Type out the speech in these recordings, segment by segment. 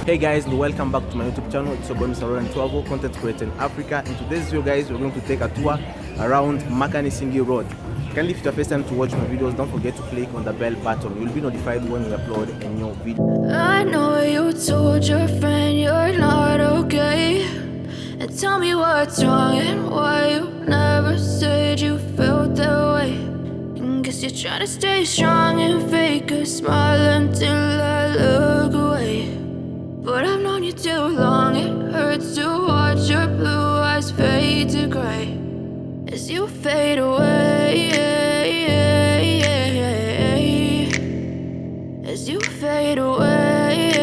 Hey guys, and welcome back to my YouTube channel. It's your boy Mbarara Travel, content creator in Africa. In today's video guys, we're going to take a tour around Makanisingi Road. Kindly, if it's your first time to watch my videos, don't forget to click on the bell button. You'll be notified when we upload a new video. I know you told your friend you're not okay, and tell me what's wrong and why you never said you felt that way. And guess you're trying to stay strong and fake a smile until I look away. But I've known you too long, it hurts to watch your blue eyes fade to gray as you fade away, as you fade away.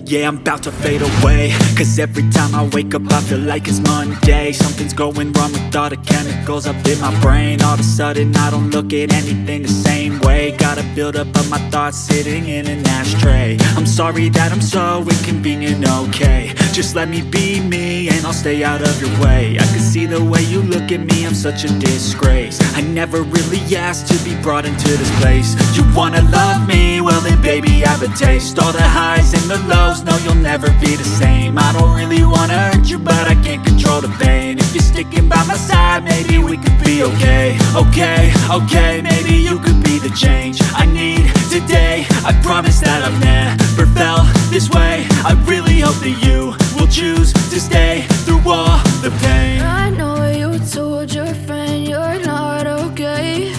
Yeah, I'm about to fade away, cause every time I wake up I feel like it's Monday. Something's going wrong with all the chemicals up in my brain. All of a sudden I don't look at anything the same way. Gotta build up of my thoughts sitting in an ashtray. I'm sorry that I'm so inconvenient, okay. Just let me be me and I'll stay out of your way. I can see the way you look at me, I'm such a disgrace. I never really asked to be brought into this place. You wanna love me? Well then baby have a taste. All the highs and the lows, no you'll never be the same. I don't really wanna hurt you, but I can't control the pain. If you're sticking by my side, maybe we could be okay. Okay, maybe you could be the change I need today. I promise that I've never felt this way. I really hope that you will choose to stay through all the pain. I know you told your friend you're not okay,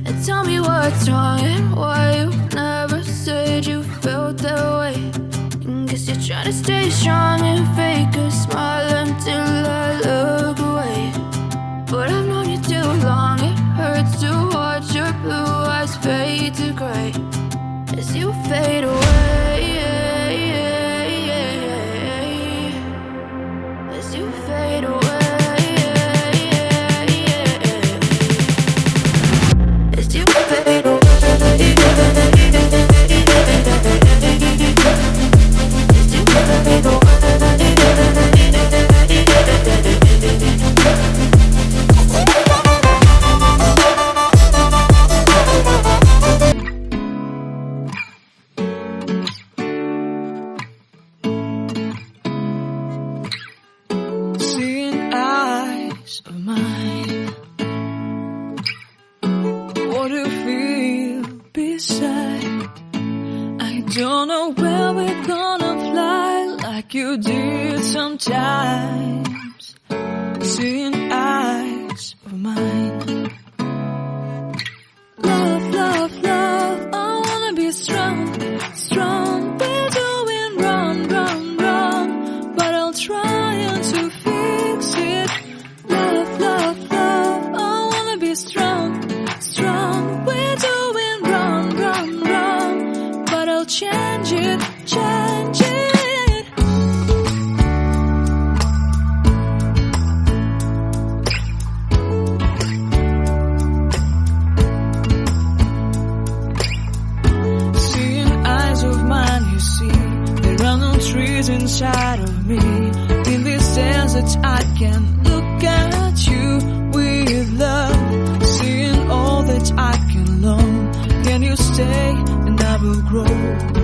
and tell me what's wrong and why you never said you felt that way. And guess you're trying to stay strong and fake a smile until I look away. But I've known you too long, it hurts to watch your blue eyes fade to gray as you fade away, as you fade away, as you fade away. Seeing eyes of mine, what do you feel beside? I don't know where we're gonna fly like you did sometimes. Seeing eyes of mine, love, I wanna be strong. We're doing wrong, but I'll try to fix it. Love, I wanna be strong. We're doing wrong, but I'll change it. Seeing eyes of mine, you see, there are no trees inside of me. In this desert I can look at you with love. Seeing all that I can long, can you stay and I will grow.